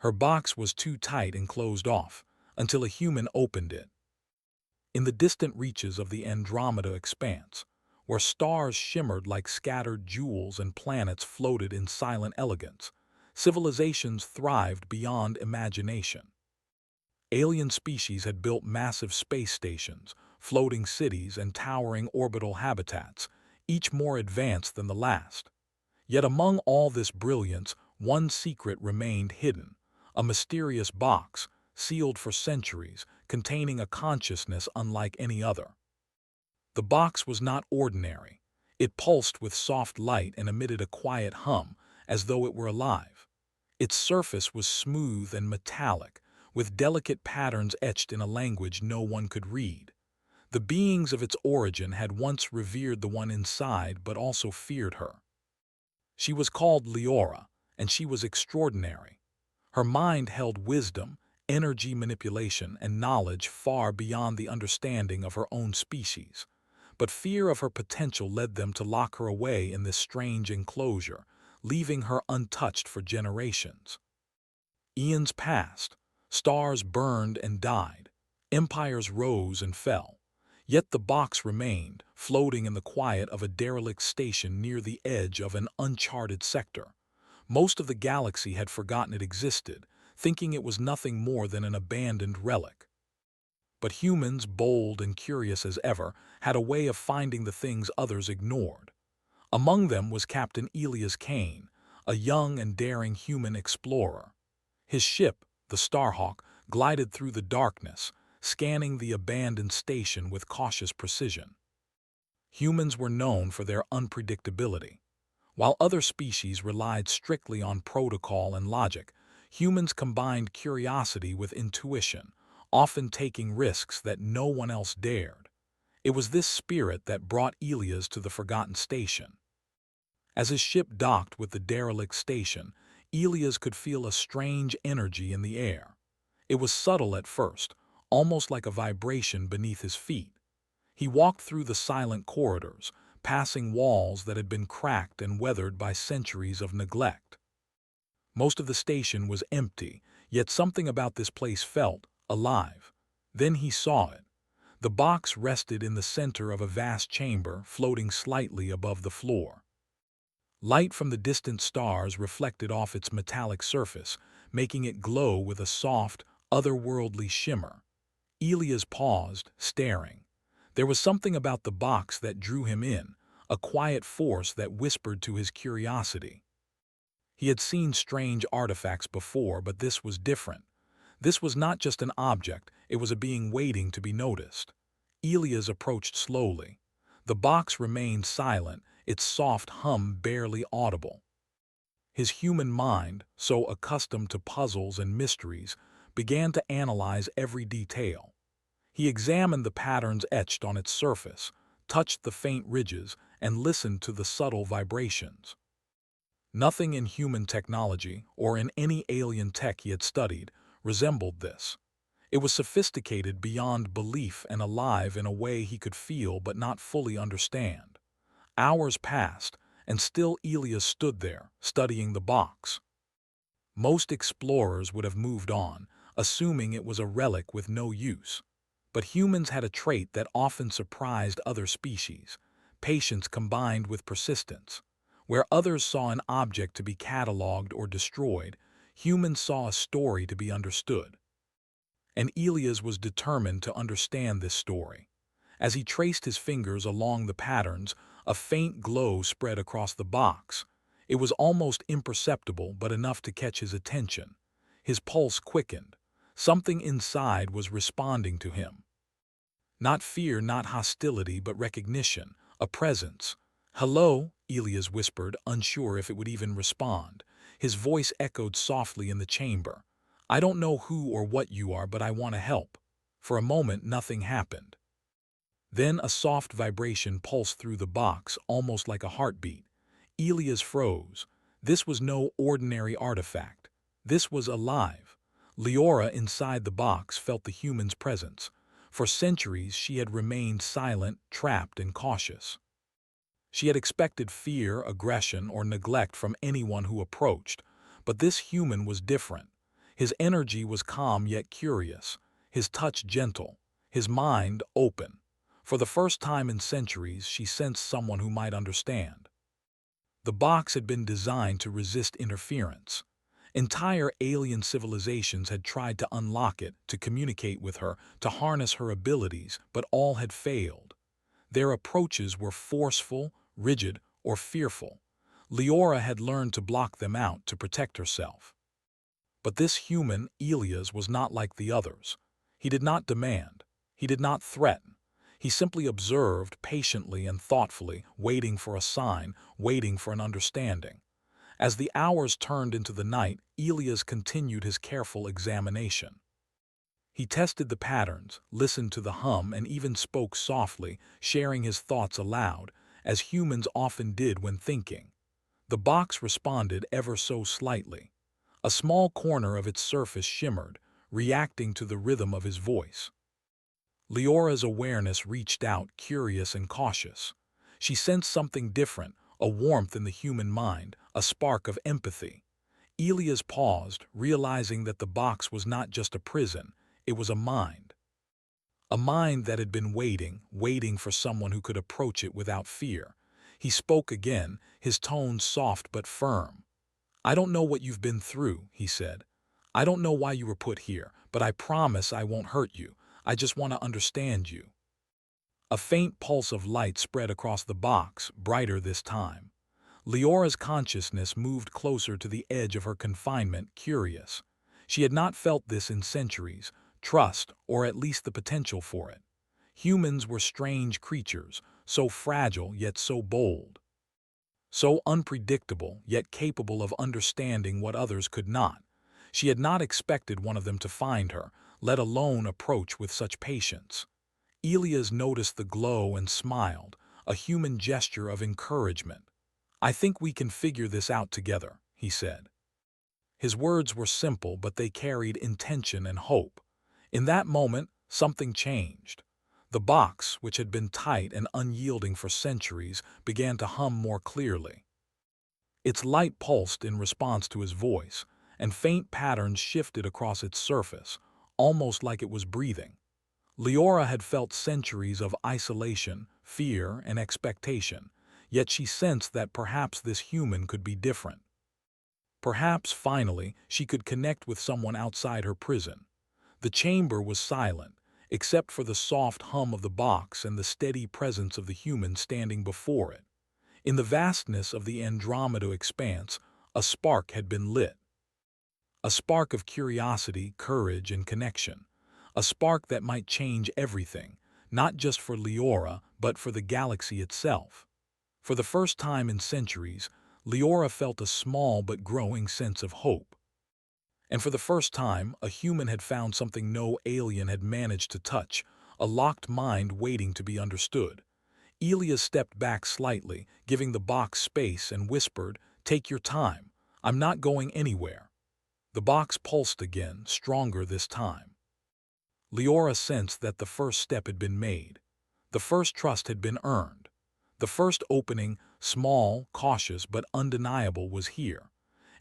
Her box was too tight and closed off, until a human opened it. In the distant reaches of the Andromeda expanse, where stars shimmered like scattered jewels and planets floated in silent elegance, civilizations thrived beyond imagination. Alien species had built massive space stations, floating cities, and towering orbital habitats, each more advanced than the last. Yet among all this brilliance, one secret remained hidden, a mysterious box, sealed for centuries, containing a consciousness unlike any other. The box was not ordinary. It pulsed with soft light and emitted a quiet hum, as though it were alive. Its surface was smooth and metallic, with delicate patterns etched in a language no one could read. The beings of its origin had once revered the one inside but also feared her. She was called Leora, and she was extraordinary. Her mind held wisdom, energy manipulation, and knowledge far beyond the understanding of her own species. But fear of her potential led them to lock her away in this strange enclosure, leaving her untouched for generations. Eons passed, stars burned and died, empires rose and fell. Yet the box remained, floating in the quiet of a derelict station near the edge of an uncharted sector. Most of the galaxy had forgotten it existed, thinking it was nothing more than an abandoned relic. But humans, bold and curious as ever, had a way of finding the things others ignored. Among them was Captain Elias Kane, a young and daring human explorer. His ship, the Starhawk, glided through the darkness, scanning the abandoned station with cautious precision. Humans were known for their unpredictability. While other species relied strictly on protocol and logic, humans combined curiosity with intuition, often taking risks that no one else dared. It was this spirit that brought Elias to the forgotten station. As his ship docked with the derelict station, Elias could feel a strange energy in the air. It was subtle at first, almost like a vibration beneath his feet. He walked through the silent corridors, passing walls that had been cracked and weathered by centuries of neglect. Most of the station was empty, yet something about this place felt alive. Then he saw it. The box rested in the center of a vast chamber, floating slightly above the floor. Light from the distant stars reflected off its metallic surface, making it glow with a soft, otherworldly shimmer. Elias paused, staring. There was something about the box that drew him in, a quiet force that whispered to his curiosity. He had seen strange artifacts before, but this was different. This was not just an object, it was a being waiting to be noticed. Elias approached slowly. The box remained silent, its soft hum barely audible. His human mind, so accustomed to puzzles and mysteries, began to analyze every detail. He examined the patterns etched on its surface, touched the faint ridges, and listened to the subtle vibrations. Nothing in human technology, or in any alien tech he had studied, resembled this. It was sophisticated beyond belief and alive in a way he could feel but not fully understand. Hours passed, and still Elias stood there, studying the box. Most explorers would have moved on, assuming it was a relic with no use. But humans had a trait that often surprised other species: patience combined with persistence. Where others saw an object to be cataloged or destroyed, humans saw a story to be understood. And Elias was determined to understand this story. As he traced his fingers along the patterns, a faint glow spread across the box. It was almost imperceptible, but enough to catch his attention. His pulse quickened. Something inside was responding to him. Not fear, not hostility, but recognition, a presence. "Hello," Elias whispered, unsure if it would even respond. His voice echoed softly in the chamber. "I don't know who or what you are, but I want to help." For a moment, nothing happened. Then a soft vibration pulsed through the box, almost like a heartbeat. Elias froze. This was no ordinary artifact. This was alive. Leora inside the box felt the human's presence. For centuries she had remained silent, trapped, and cautious. She had expected fear, aggression, or neglect from anyone who approached, but this human was different. His energy was calm yet curious, his touch gentle, his mind open. For the first time in centuries, she sensed someone who might understand. The box had been designed to resist interference. Entire alien civilizations had tried to unlock it, to communicate with her, to harness her abilities, but all had failed. Their approaches were forceful, rigid, or fearful. Leora had learned to block them out to protect herself. But this human, Elias, was not like the others. He did not demand. He did not threaten. He simply observed patiently and thoughtfully, waiting for a sign, waiting for an understanding. As the hours turned into the night, Elias continued his careful examination. He tested the patterns, listened to the hum, and even spoke softly, sharing his thoughts aloud, as humans often did when thinking. The box responded ever so slightly. A small corner of its surface shimmered, reacting to the rhythm of his voice. Leora's awareness reached out, curious and cautious. She sensed something different, a warmth in the human mind, a spark of empathy. Elias paused, realizing that the box was not just a prison, it was a mind. A mind that had been waiting for someone who could approach it without fear. He spoke again, his tone soft but firm. "I don't know what you've been through," he said. "I don't know why you were put here, but I promise I won't hurt you. I just want to understand you." A faint pulse of light spread across the box, brighter this time. Leora's consciousness moved closer to the edge of her confinement, curious. She had not felt this in centuries, trust, or at least the potential for it. Humans were strange creatures, so fragile yet so bold. So unpredictable, yet capable of understanding what others could not. She had not expected one of them to find her, let alone approach with such patience. Elias noticed the glow and smiled, a human gesture of encouragement. "I think we can figure this out together," he said. His words were simple, but they carried intention and hope. In that moment, something changed. The box, which had been tight and unyielding for centuries, began to hum more clearly. Its light pulsed in response to his voice, and faint patterns shifted across its surface, almost like it was breathing. Leora had felt centuries of isolation, fear, and expectation, yet she sensed that perhaps this human could be different. Perhaps, finally, she could connect with someone outside her prison. The chamber was silent, except for the soft hum of the box and the steady presence of the human standing before it. In the vastness of the Andromeda expanse, a spark had been lit. A spark of curiosity, courage, and connection. A spark that might change everything, not just for Leora, but for the galaxy itself. For the first time in centuries, Leora felt a small but growing sense of hope. And for the first time, a human had found something no alien had managed to touch, a locked mind waiting to be understood. Elias stepped back slightly, giving the box space, and whispered, "Take your time. I'm not going anywhere." The box pulsed again, stronger this time. Leora sensed that the first step had been made. The first trust had been earned. The first opening, small, cautious, but undeniable, was here.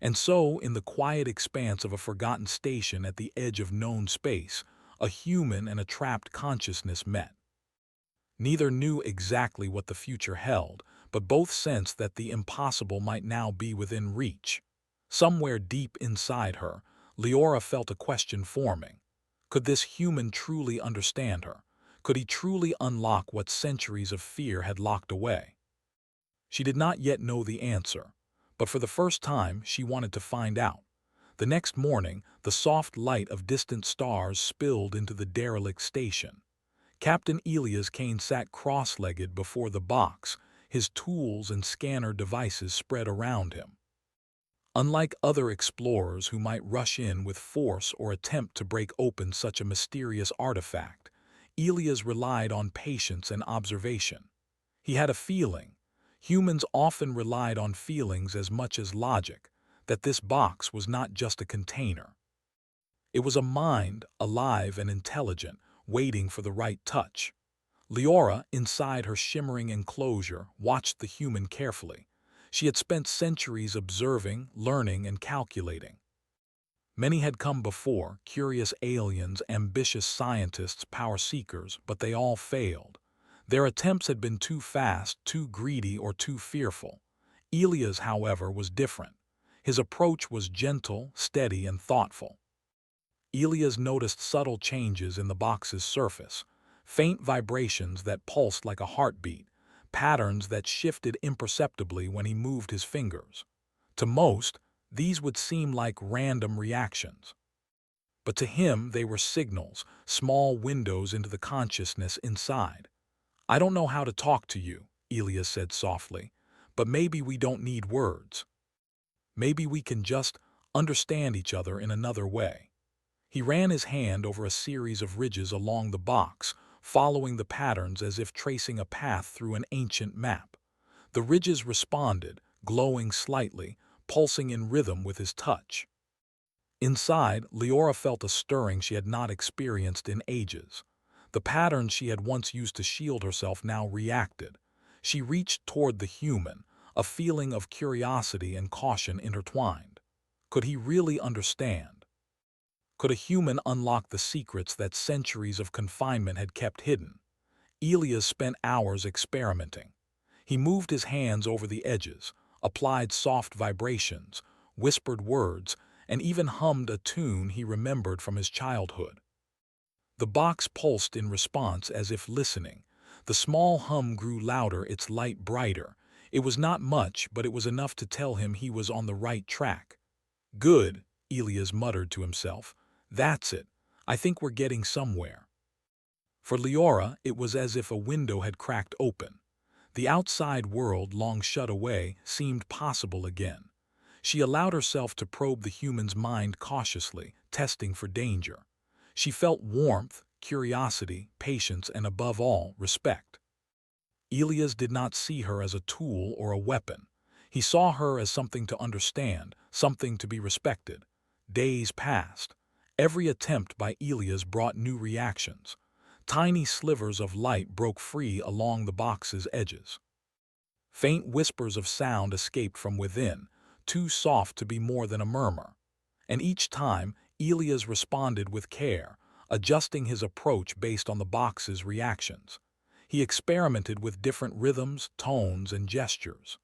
And so, in the quiet expanse of a forgotten station at the edge of known space, a human and a trapped consciousness met. Neither knew exactly what the future held, but both sensed that the impossible might now be within reach. Somewhere deep inside her, Leora felt a question forming. Could this human truly understand her? Could he truly unlock what centuries of fear had locked away? She did not yet know the answer, but for the first time she wanted to find out. The next morning, the soft light of distant stars spilled into the derelict station. Captain Elias Kane sat cross-legged before the box, his tools and scanner devices spread around him. Unlike other explorers who might rush in with force or attempt to break open such a mysterious artifact, Elias relied on patience and observation. He had a feeling, humans often relied on feelings as much as logic, that this box was not just a container. It was a mind, alive and intelligent, waiting for the right touch. Leora, inside her shimmering enclosure, watched the human carefully. She had spent centuries observing, learning, and calculating. Many had come before, curious aliens, ambitious scientists, power seekers, but they all failed. Their attempts had been too fast, too greedy, or too fearful. Elia's, however, was different. His approach was gentle, steady, and thoughtful. Elias noticed subtle changes in the box's surface, faint vibrations that pulsed like a heartbeat, patterns that shifted imperceptibly when he moved his fingers. To most, these would seem like random reactions. But to him, they were signals, small windows into the consciousness inside. "I don't know how to talk to you," Elias said softly, "but maybe we don't need words. Maybe we can just understand each other in another way." He ran his hand over a series of ridges along the box, following the patterns as if tracing a path through an ancient map. The ridges responded, glowing slightly, pulsing in rhythm with his touch. Inside, Leora felt a stirring she had not experienced in ages. The patterns she had once used to shield herself now reacted. She reached toward the human, a feeling of curiosity and caution intertwined. Could he really understand? Could a human unlock the secrets that centuries of confinement had kept hidden? Elias spent hours experimenting. He moved his hands over the edges, applied soft vibrations, whispered words, and even hummed a tune he remembered from his childhood. The box pulsed in response as if listening. The small hum grew louder, its light brighter. It was not much, but it was enough to tell him he was on the right track. "Good," Elias muttered to himself. "That's it. I think we're getting somewhere." For Leora, it was as if a window had cracked open. The outside world, long shut away, seemed possible again. She allowed herself to probe the human's mind cautiously, testing for danger. She felt warmth, curiosity, patience, and above all, respect. Elias did not see her as a tool or a weapon. He saw her as something to understand, something to be respected. Days passed. Every attempt by Elias brought new reactions. Tiny slivers of light broke free along the box's edges. Faint whispers of sound escaped from within, too soft to be more than a murmur. And each time, Elias responded with care, adjusting his approach based on the box's reactions. He experimented with different rhythms, tones, and gestures.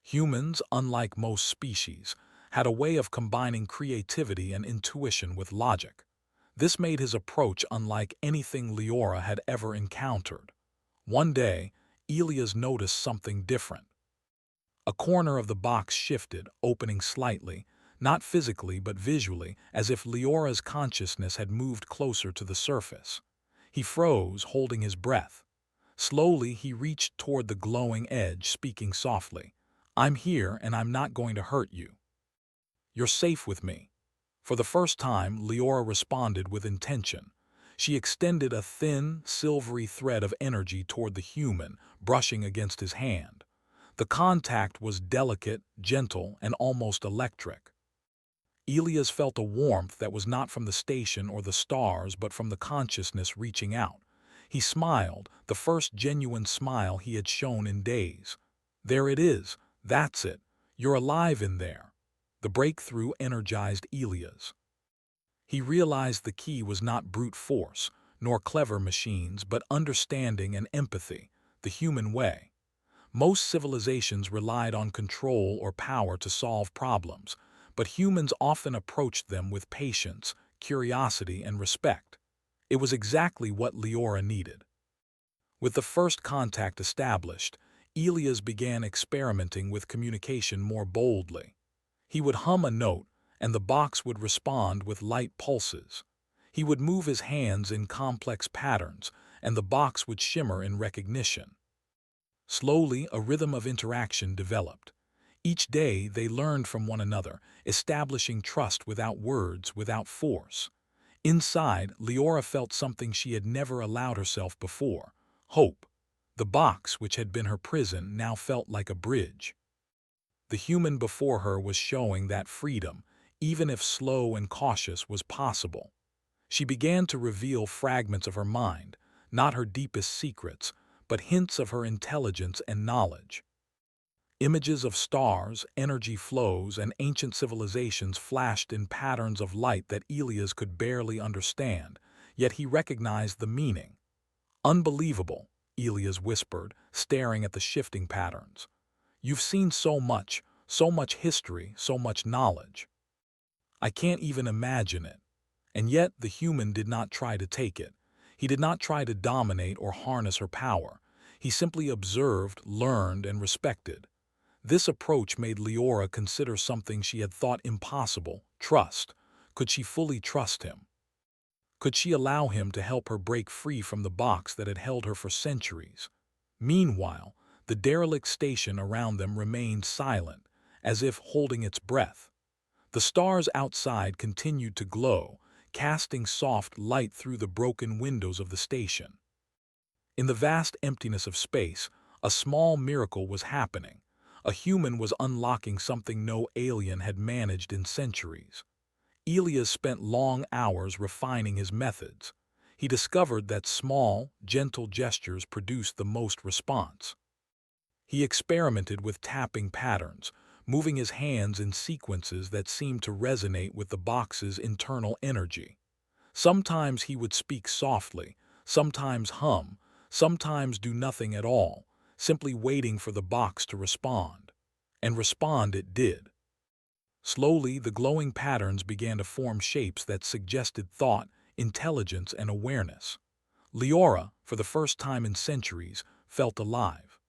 Humans, unlike most species, had a way of combining creativity and intuition with logic. This made his approach unlike anything Leora had ever encountered. One day, Elias noticed something different. A corner of the box shifted, opening slightly, not physically but visually, as if Leora's consciousness had moved closer to the surface. He froze, holding his breath. Slowly, he reached toward the glowing edge, speaking softly. "I'm here, and I'm not going to hurt you. You're safe with me." For the first time, Leora responded with intention. She extended a thin, silvery thread of energy toward the human, brushing against his hand. The contact was delicate, gentle, and almost electric. Elias felt a warmth that was not from the station or the stars, but from the consciousness reaching out. He smiled, the first genuine smile he had shown in days. "There it is. That's it. You're alive in there." The breakthrough energized Elias. He realized the key was not brute force, nor clever machines, but understanding and empathy, the human way. Most civilizations relied on control or power to solve problems, but humans often approached them with patience, curiosity, and respect. It was exactly what Leora needed. With the first contact established, Elias began experimenting with communication more boldly. He would hum a note, and the box would respond with light pulses. He would move his hands in complex patterns, and the box would shimmer in recognition. Slowly, a rhythm of interaction developed. Each day, they learned from one another, establishing trust without words, without force. Inside, Leora felt something she had never allowed herself before: hope. The box, which had been her prison, now felt like a bridge. The human before her was showing that freedom, even if slow and cautious, was possible. She began to reveal fragments of her mind, not her deepest secrets, but hints of her intelligence and knowledge. Images of stars, energy flows, and ancient civilizations flashed in patterns of light that Elias could barely understand, yet he recognized the meaning. "Unbelievable," Elias whispered, staring at the shifting patterns. "You've seen so much history, so much knowledge. I can't even imagine it." And yet the human did not try to take it. He did not try to dominate or harness her power. He simply observed, learned, and respected. This approach made Leora consider something she had thought impossible: trust. Could she fully trust him? Could she allow him to help her break free from the box that had held her for centuries? Meanwhile, the derelict station around them remained silent, as if holding its breath. The stars outside continued to glow, casting soft light through the broken windows of the station. In the vast emptiness of space, a small miracle was happening. A human was unlocking something no alien had managed in centuries. Elias spent long hours refining his methods. He discovered that small, gentle gestures produced the most response. He experimented with tapping patterns, moving his hands in sequences that seemed to resonate with the box's internal energy. Sometimes he would speak softly, sometimes hum, sometimes do nothing at all, simply waiting for the box to respond. And respond it did. Slowly, the glowing patterns began to form shapes that suggested thought, intelligence, and awareness. Leora, for the first time in centuries, felt alive.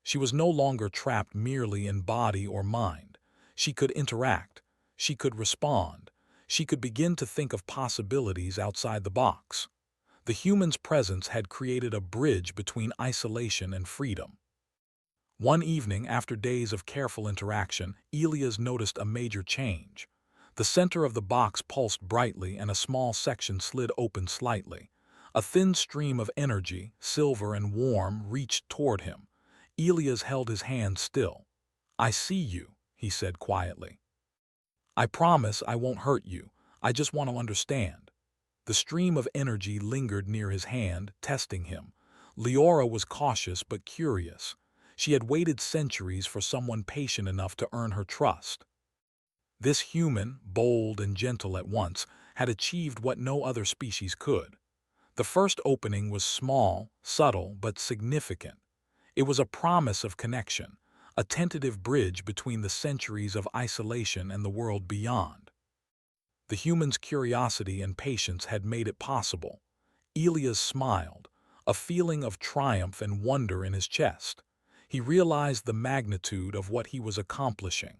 She was no longer trapped merely in body or mind. She could interact. She could respond. She could begin to think of possibilities outside the box. The human's presence had created a bridge between isolation and freedom. One evening, after days of careful interaction, Elias noticed a major change. The center of the box pulsed brightly and a small section slid open slightly. A thin stream of energy, silver and warm, reached toward him. Elias held his hand still. "I see you," he said quietly. "I promise I won't hurt you. I just want to understand." The stream of energy lingered near his hand, testing him. Leora was cautious but curious. She had waited centuries for someone patient enough to earn her trust. This human, bold and gentle at once, had achieved what no other species could. The first opening was small, subtle, but significant. It was a promise of connection, a tentative bridge between the centuries of isolation and the world beyond. The human's curiosity and patience had made it possible. Elias smiled, a feeling of triumph and wonder in his chest. He realized the magnitude of what he was accomplishing.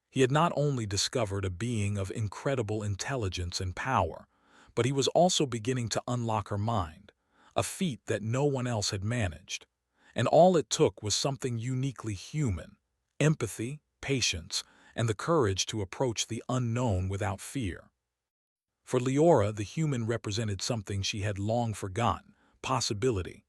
He had not only discovered a being of incredible intelligence and power, but he was also beginning to unlock her mind, a feat that no one else had managed. And all it took was something uniquely human: empathy, patience, and the courage to approach the unknown without fear. For Leora, the human represented something she had long forgotten: possibility.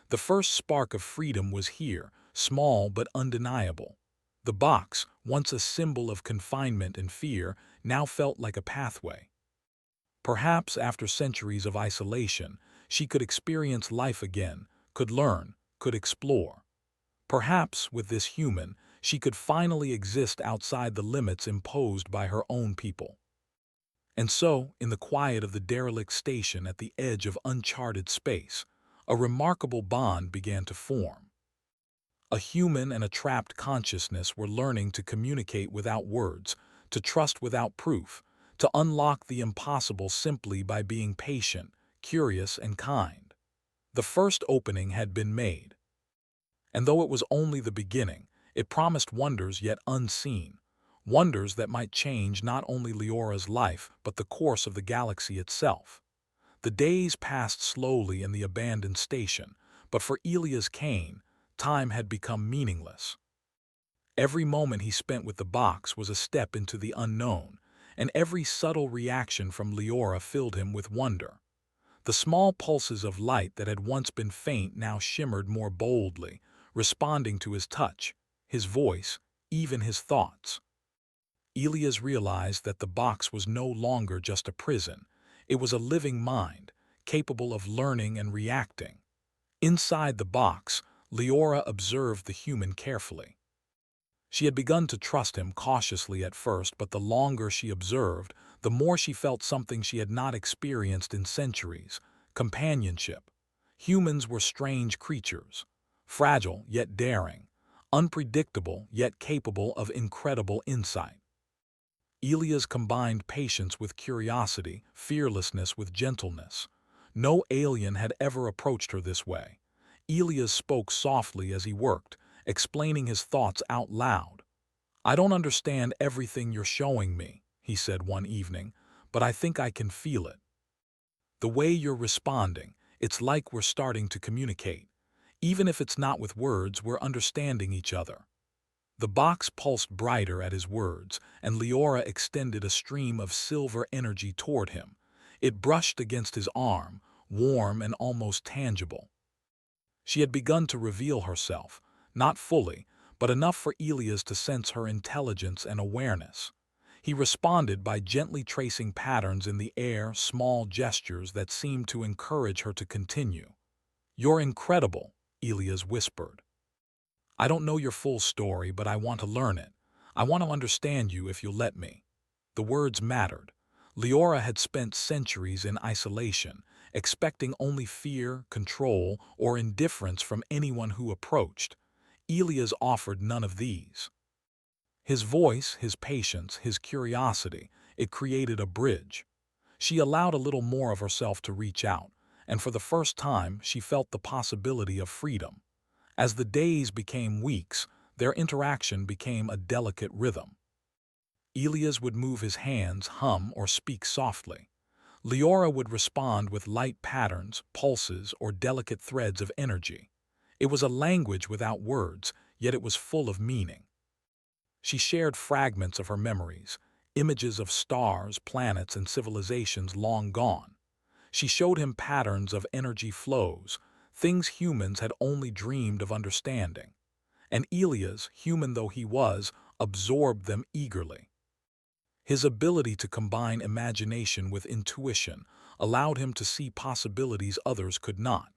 The first spark of freedom was here, small but undeniable. The box, once a symbol of confinement and fear, now felt like a pathway. Perhaps after centuries of isolation, she could experience life again, could learn, could explore. Perhaps, with this human, she could finally exist outside the limits imposed by her own people. And so, in the quiet of the derelict station at the edge of uncharted space, a remarkable bond began to form. A human and a trapped consciousness were learning to communicate without words, to trust without proof, to unlock the impossible simply by being patient, curious, and kind. The first opening had been made. And though it was only the beginning, it promised wonders yet unseen, wonders that might change not only Leora's life but the course of the galaxy itself. The days passed slowly in the abandoned station, but for Elias Kane, time had become meaningless. Every moment he spent with the box was a step into the unknown, and every subtle reaction from Leora filled him with wonder. The small pulses of light that had once been faint now shimmered more boldly, responding to his touch, his voice, even his thoughts. Elias realized that the box was no longer just a prison. It was a living mind, capable of learning and reacting. Inside the box, Leora observed the human carefully. She had begun to trust him cautiously at first, but the longer she observed, the more she felt something she had not experienced in centuries: companionship. Humans were strange creatures, fragile yet daring, unpredictable yet capable of incredible insight. Elias combined patience with curiosity, fearlessness with gentleness. No alien had ever approached her this way. Elias spoke softly as he worked, explaining his thoughts out loud. "I don't understand everything you're showing me," he said one evening, "but I think I can feel it. The way you're responding, it's like we're starting to communicate. Even if it's not with words, we're understanding each other." The box pulsed brighter at his words, and Leora extended a stream of silver energy toward him. It brushed against his arm, warm and almost tangible. She had begun to reveal herself, not fully, but enough for Elias to sense her intelligence and awareness. He responded by gently tracing patterns in the air, small gestures that seemed to encourage her to continue. "You're incredible," Elias whispered. "I don't know your full story, but I want to learn it. I want to understand you if you'll let me." The words mattered. Leora had spent centuries in isolation, expecting only fear, control, or indifference from anyone who approached. Elias offered none of these. His voice, his patience, his curiosity, it created a bridge. She allowed a little more of herself to reach out, and for the first time she felt the possibility of freedom. As the days became weeks, their interaction became a delicate rhythm. Elias would move his hands, hum, or speak softly. Leora would respond with light patterns, pulses, or delicate threads of energy. It was a language without words, yet it was full of meaning. She shared fragments of her memories, images of stars, planets, and civilizations long gone. She showed him patterns of energy flows, things humans had only dreamed of understanding. And Elias, human though he was, absorbed them eagerly. His ability to combine imagination with intuition allowed him to see possibilities others could not.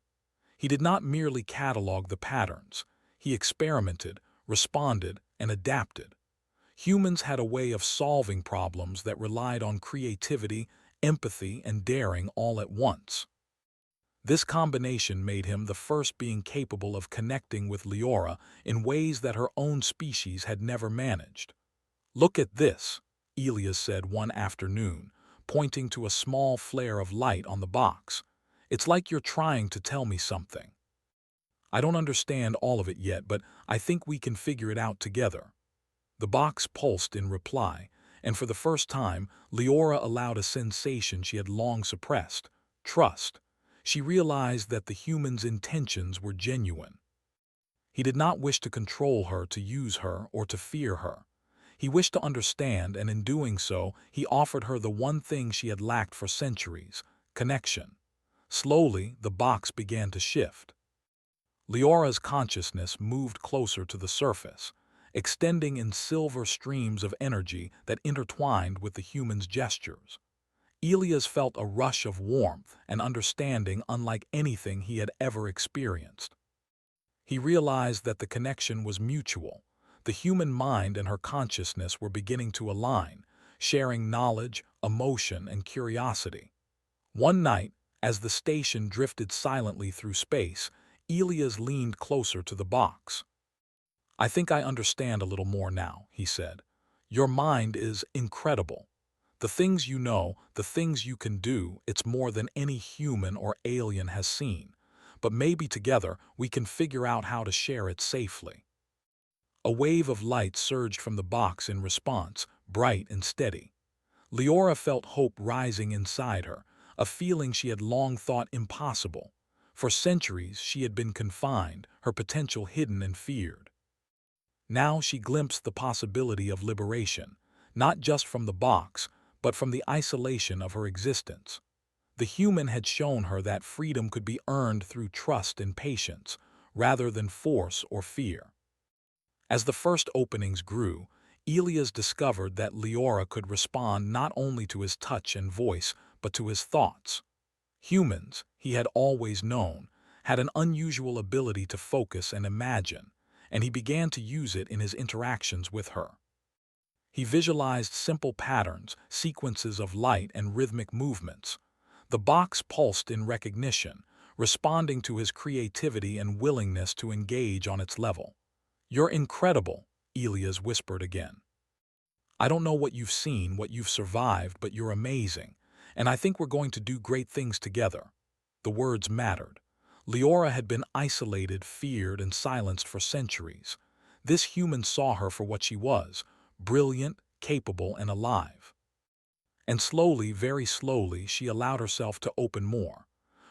He did not merely catalog the patterns. He experimented, responded, and adapted. Humans had a way of solving problems that relied on creativity, empathy, and daring all at once. This combination made him the first being capable of connecting with Leora in ways that her own species had never managed. "Look at this," Elias said one afternoon, pointing to a small flare of light on the box. "It's like you're trying to tell me something. I don't understand all of it yet, but I think we can figure it out together." The box pulsed in reply, and for the first time, Leora allowed a sensation she had long suppressed: trust. She realized that the human's intentions were genuine. He did not wish to control her, to use her, or to fear her. He wished to understand, and in doing so, he offered her the one thing she had lacked for centuries: connection. Slowly, the box began to shift. Leora's consciousness moved closer to the surface, extending in silver streams of energy that intertwined with the human's gestures. Elias felt a rush of warmth and understanding unlike anything he had ever experienced. He realized that the connection was mutual. The human mind and her consciousness were beginning to align, sharing knowledge, emotion, and curiosity. One night, as the station drifted silently through space, Elias leaned closer to the box. "I think I understand a little more now," he said. "Your mind is incredible. The things you know, the things you can do, it's more than any human or alien has seen. But maybe together we can figure out how to share it safely." A wave of light surged from the box in response, bright and steady. Leora felt hope rising inside her, a feeling she had long thought impossible. For centuries she had been confined, her potential hidden and feared. Now she glimpsed the possibility of liberation, not just from the box, but from the isolation of her existence. The human had shown her that freedom could be earned through trust and patience, rather than force or fear. As the first openings grew, Elias discovered that Leora could respond not only to his touch and voice, but to his thoughts. Humans, he had always known, had an unusual ability to focus and imagine, and he began to use it in his interactions with her. He visualized simple patterns, sequences of light and rhythmic movements. The box pulsed in recognition, responding to his creativity and willingness to engage on its level. "You're incredible," Elias whispered again. "I don't know what you've seen, what you've survived, but you're amazing, and I think we're going to do great things together." The words mattered. Leora had been isolated, feared, and silenced for centuries. This human saw her for what she was, brilliant, capable, and alive. And slowly, very slowly, she allowed herself to open more.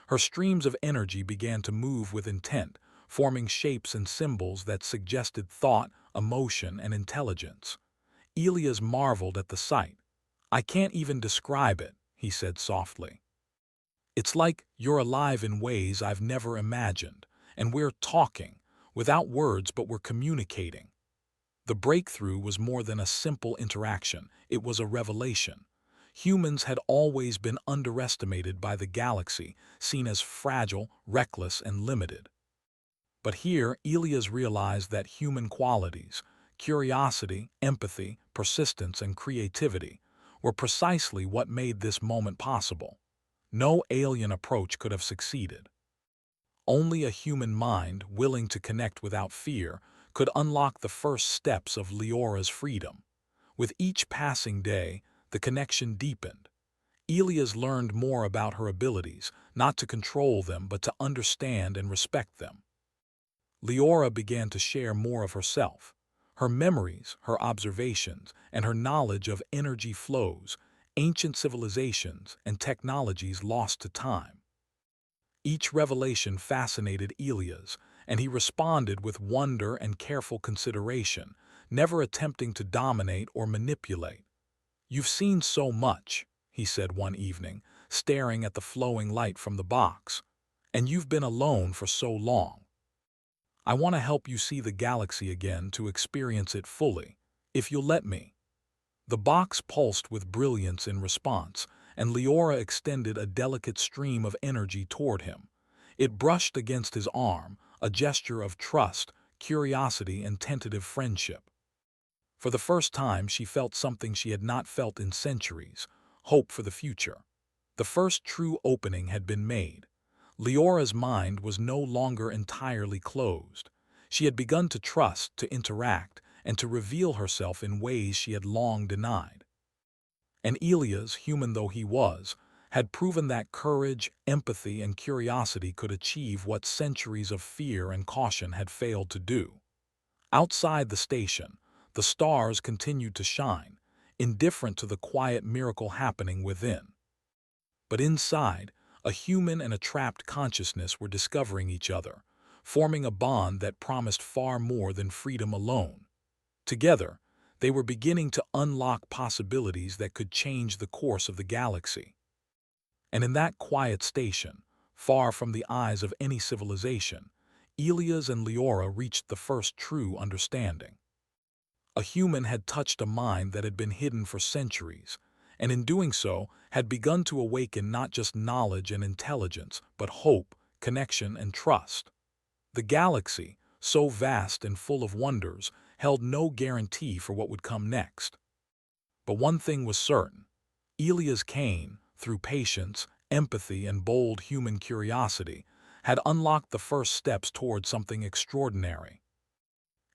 Her streams of energy began to move with intent, forming shapes and symbols that suggested thought, emotion, and intelligence. Elias marveled at the sight. "I can't even describe it," he said softly. "It's like you're alive in ways I've never imagined, and we're talking, without words, but we're communicating." The breakthrough was more than a simple interaction, it was a revelation. Humans had always been underestimated by the galaxy, seen as fragile, reckless, and limited. But here, Elias realized that human qualities, curiosity, empathy, persistence, and creativity, were precisely what made this moment possible. No alien approach could have succeeded. Only a human mind, willing to connect without fear, could unlock the first steps of Leora's freedom. With each passing day, the connection deepened. Elias learned more about her abilities, not to control them but to understand and respect them. Leora began to share more of herself. Her memories, her observations, and her knowledge of energy flows, ancient civilizations, and technologies lost to time. Each revelation fascinated Elias, and he responded with wonder and careful consideration, never attempting to dominate or manipulate. "You've seen so much," he said one evening, staring at the flowing light from the box, "and you've been alone for so long. I want to help you see the galaxy again, to experience it fully, if you'll let me." The box pulsed with brilliance in response, and Leora extended a delicate stream of energy toward him. It brushed against his arm, a gesture of trust, curiosity, and tentative friendship. For the first time, she felt something she had not felt in centuries: hope for the future. The first true opening had been made. Leora's mind was no longer entirely closed. She had begun to trust, to interact, and to reveal herself in ways she had long denied. And Elias, human though he was, had proven that courage, empathy, and curiosity could achieve what centuries of fear and caution had failed to do. Outside the station, the stars continued to shine, indifferent to the quiet miracle happening within. But inside, a human and a trapped consciousness were discovering each other, forming a bond that promised far more than freedom alone. Together, they were beginning to unlock possibilities that could change the course of the galaxy. And in that quiet station, far from the eyes of any civilization, Elias and Leora reached the first true understanding. A human had touched a mind that had been hidden for centuries, and in doing so had begun to awaken not just knowledge and intelligence, but hope, connection, and trust. The galaxy, so vast and full of wonders, held no guarantee for what would come next. But one thing was certain: Elias Kane, through patience, empathy, and bold human curiosity, had unlocked the first steps toward something extraordinary.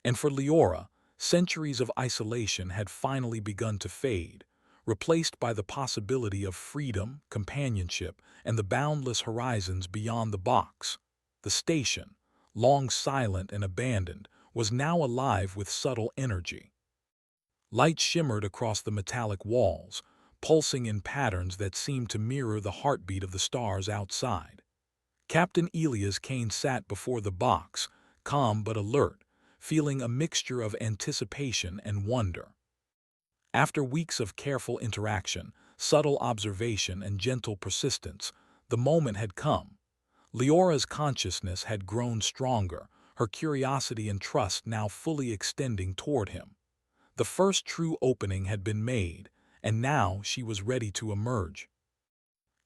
And for Leora, centuries of isolation had finally begun to fade, replaced by the possibility of freedom, companionship, and the boundless horizons beyond the box. The station, long silent and abandoned, was now alive with subtle energy. Light shimmered across the metallic walls, pulsing in patterns that seemed to mirror the heartbeat of the stars outside. Captain Elias Kane sat before the box, calm but alert, feeling a mixture of anticipation and wonder. After weeks of careful interaction, subtle observation, and gentle persistence, the moment had come. Leora's consciousness had grown stronger, her curiosity and trust now fully extending toward him. The first true opening had been made, and now she was ready to emerge.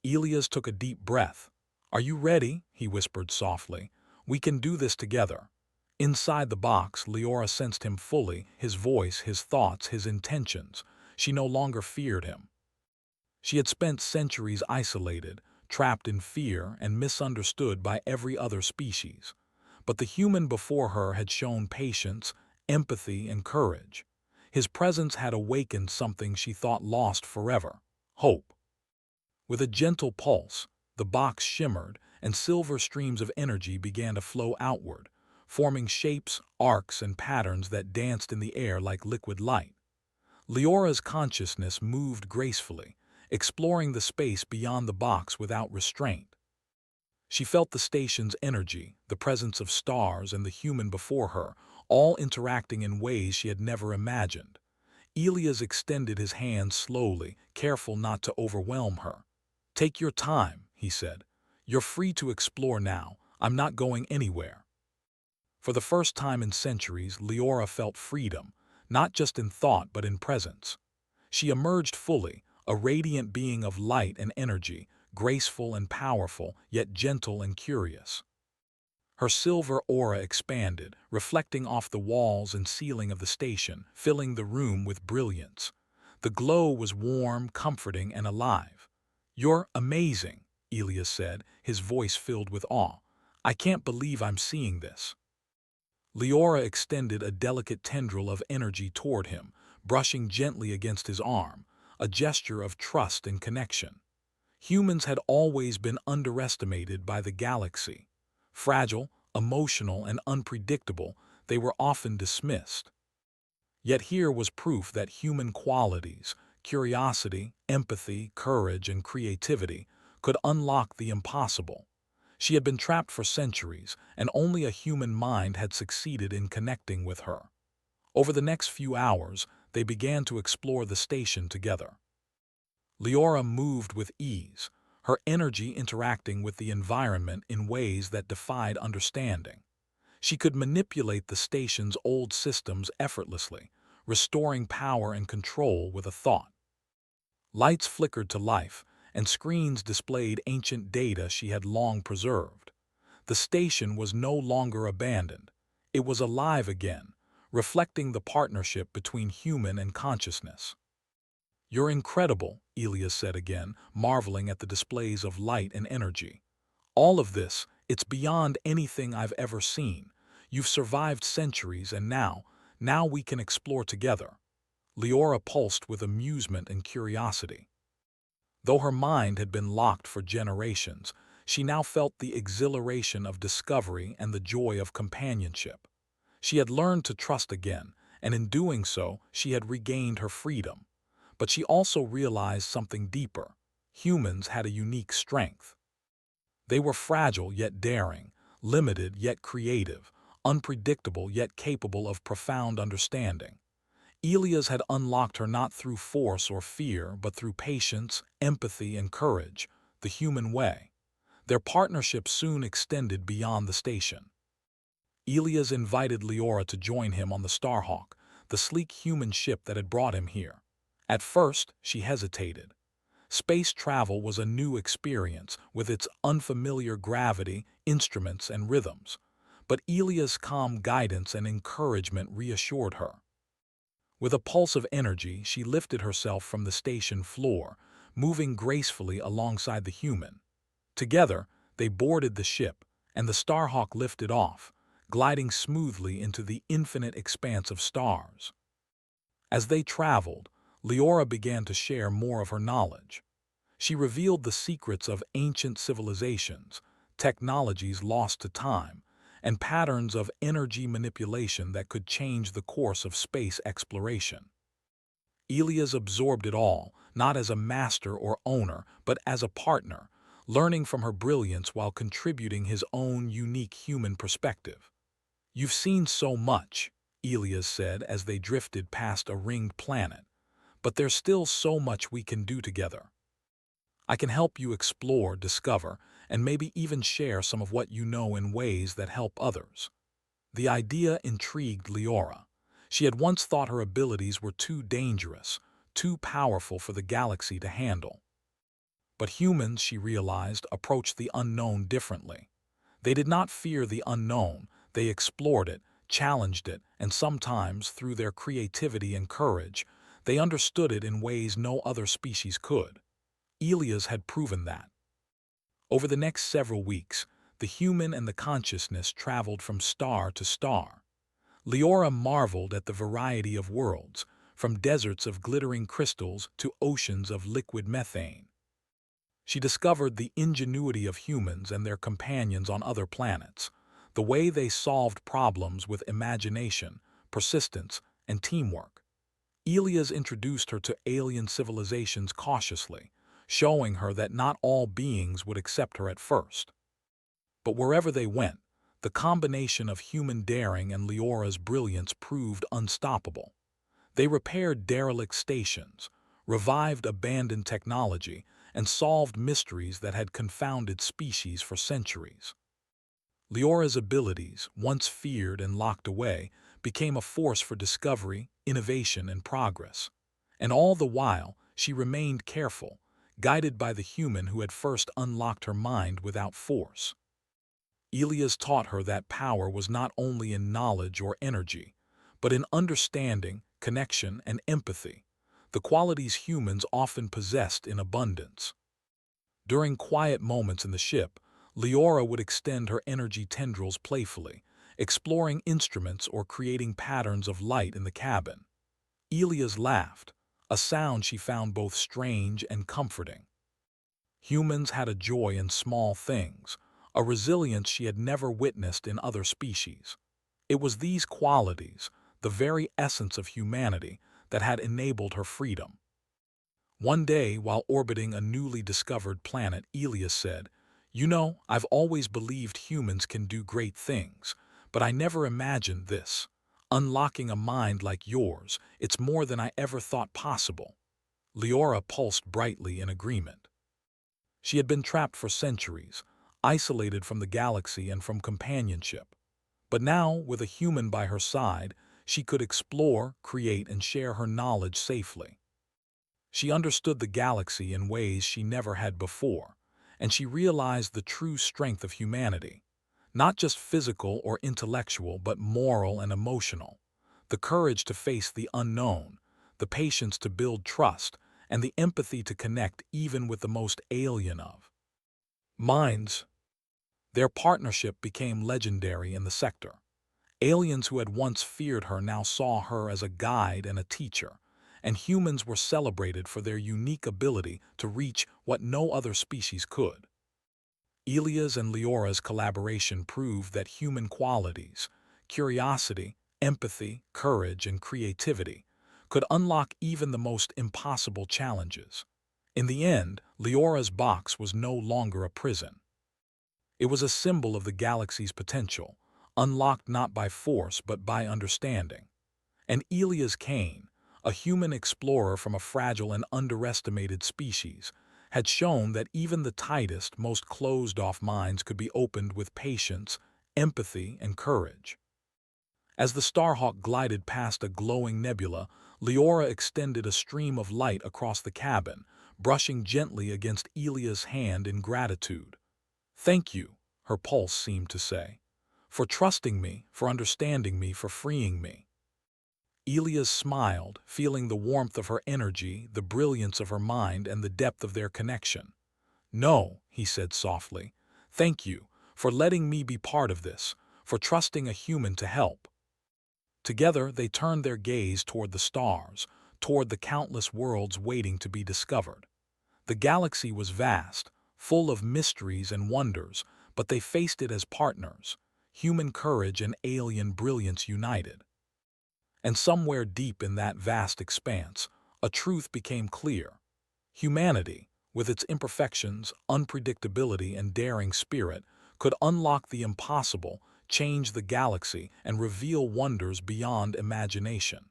Elias took a deep breath. "Are you ready?" he whispered softly. "We can do this together." Inside the box, Leora sensed him fully, his voice, his thoughts, his intentions. She no longer feared him. She had spent centuries isolated, trapped in fear and misunderstood by every other species. But the human before her had shown patience, empathy, and courage. His presence had awakened something she thought lost forever: hope. With a gentle pulse, the box shimmered, and silver streams of energy began to flow outward, forming shapes, arcs, and patterns that danced in the air like liquid light. Leora's consciousness moved gracefully, exploring the space beyond the box without restraint. She felt the station's energy, the presence of stars and the human before her, all interacting in ways she had never imagined. Elias extended his hand slowly, careful not to overwhelm her. "Take your time," he said. "You're free to explore now. I'm not going anywhere." For the first time in centuries, Leora felt freedom, not just in thought but in presence. She emerged fully, a radiant being of light and energy, graceful and powerful, yet gentle and curious. Her silver aura expanded, reflecting off the walls and ceiling of the station, filling the room with brilliance. The glow was warm, comforting, and alive. "You're amazing," Elias said, his voice filled with awe. "I can't believe I'm seeing this." Leora extended a delicate tendril of energy toward him, brushing gently against his arm, a gesture of trust and connection. Humans had always been underestimated by the galaxy. Fragile, emotional, and unpredictable, they were often dismissed. Yet here was proof that human qualities, curiosity, empathy, courage, and creativity, could unlock the impossible. She had been trapped for centuries, and only a human mind had succeeded in connecting with her. Over the next few hours, they began to explore the station together. Leora moved with ease, her energy interacting with the environment in ways that defied understanding. She could manipulate the station's old systems effortlessly, restoring power and control with a thought. Lights flickered to life, and screens displayed ancient data she had long preserved. The station was no longer abandoned. It was alive again, reflecting the partnership between human and consciousness. "You're incredible," Elias said again, marveling at the displays of light and energy. "All of this, it's beyond anything I've ever seen. You've survived centuries, and now we can explore together." Leora pulsed with amusement and curiosity. Though her mind had been locked for generations, she now felt the exhilaration of discovery and the joy of companionship. She had learned to trust again, and in doing so, she had regained her freedom. But she also realized something deeper. Humans had a unique strength. They were fragile yet daring, limited yet creative, unpredictable yet capable of profound understanding. Elias had unlocked her not through force or fear, but through patience, empathy, and courage, the human way. Their partnership soon extended beyond the station. Elias invited Leora to join him on the Starhawk, the sleek human ship that had brought him here. At first, she hesitated. Space travel was a new experience, with its unfamiliar gravity, instruments, and rhythms. But Elias' calm guidance and encouragement reassured her. With a pulse of energy, she lifted herself from the station floor, moving gracefully alongside the human. Together, they boarded the ship, and the Starhawk lifted off, gliding smoothly into the infinite expanse of stars. As they traveled, Leora began to share more of her knowledge. She revealed the secrets of ancient civilizations, technologies lost to time, and patterns of energy manipulation that could change the course of space exploration. Elias absorbed it all, not as a master or owner, but as a partner, learning from her brilliance while contributing his own unique human perspective. "You've seen so much," Elias said as they drifted past a ringed planet, "but there's still so much we can do together. I can help you explore, discover, and maybe even share some of what you know in ways that help others." The idea intrigued Leora. She had once thought her abilities were too dangerous, too powerful for the galaxy to handle. But humans, she realized, approached the unknown differently. They did not fear the unknown, they explored it, challenged it, and sometimes, through their creativity and courage, they understood it in ways no other species could. Elias had proven that. Over the next several weeks, the human and the consciousness traveled from star to star. Leora marveled at the variety of worlds, from deserts of glittering crystals to oceans of liquid methane. She discovered the ingenuity of humans and their companions on other planets, the way they solved problems with imagination, persistence, and teamwork. Elias introduced her to alien civilizations cautiously, showing her that not all beings would accept her at first. But wherever they went, the combination of human daring and Leora's brilliance proved unstoppable. They repaired derelict stations, revived abandoned technology, and solved mysteries that had confounded species for centuries. Leora's abilities, once feared and locked away, became a force for discovery, innovation, and progress. And all the while, she remained careful, guided by the human who had first unlocked her mind without force. Elias taught her that power was not only in knowledge or energy, but in understanding, connection, and empathy, the qualities humans often possessed in abundance. During quiet moments in the ship, Leora would extend her energy tendrils playfully, exploring instruments or creating patterns of light in the cabin. Elias laughed, a sound she found both strange and comforting. Humans had a joy in small things, a resilience she had never witnessed in other species. It was these qualities, the very essence of humanity, that had enabled her freedom. One day, while orbiting a newly discovered planet, Elias said, "You know, I've always believed humans can do great things, but I never imagined this. Unlocking a mind like yours, it's more than I ever thought possible." Leora pulsed brightly in agreement. She had been trapped for centuries, isolated from the galaxy and from companionship. But now, with a human by her side, she could explore, create, and share her knowledge safely. She understood the galaxy in ways she never had before, and she realized the true strength of humanity, not just physical or intellectual, but moral and emotional. The courage to face the unknown, the patience to build trust, and the empathy to connect even with the most alien of minds. Their partnership became legendary in the sector. Aliens who had once feared her now saw her as a guide and a teacher, and humans were celebrated for their unique ability to reach what no other species could. Elias and Leora's collaboration proved that human qualities, curiosity, empathy, courage, and creativity, could unlock even the most impossible challenges. In the end, Leora's box was no longer a prison. It was a symbol of the galaxy's potential, unlocked not by force but by understanding. And Elias Kane, a human explorer from a fragile and underestimated species, had shown that even the tightest, most closed-off minds could be opened with patience, empathy, and courage. As the Starhawk glided past a glowing nebula, Leora extended a stream of light across the cabin, brushing gently against Elias' hand in gratitude. "Thank you," her pulse seemed to say, "for trusting me, for understanding me, for freeing me." Elias smiled, feeling the warmth of her energy, the brilliance of her mind, and the depth of their connection. "No," he said softly, "thank you for letting me be part of this, for trusting a human to help." Together they turned their gaze toward the stars, toward the countless worlds waiting to be discovered. The galaxy was vast, full of mysteries and wonders, but they faced it as partners, human courage and alien brilliance united. And somewhere deep in that vast expanse, a truth became clear. Humanity, with its imperfections, unpredictability, and daring spirit, could unlock the impossible, change the galaxy, and reveal wonders beyond imagination.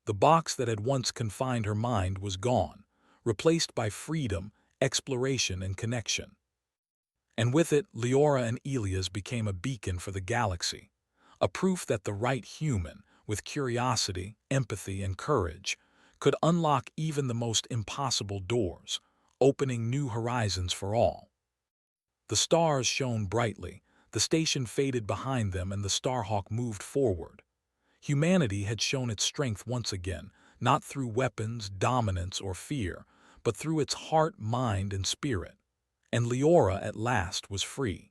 The box that had once confined her mind was gone, replaced by freedom, exploration, and connection. And with it, Leora and Elias became a beacon for the galaxy, a proof that the right human, with curiosity, empathy, and courage, could unlock even the most impossible doors, opening new horizons for all. The stars shone brightly, The station faded behind them and the Starhawk moved forward. Humanity had shown its strength once again, not through weapons, dominance, or fear, but through its heart, mind, and spirit. And Leora at last was free.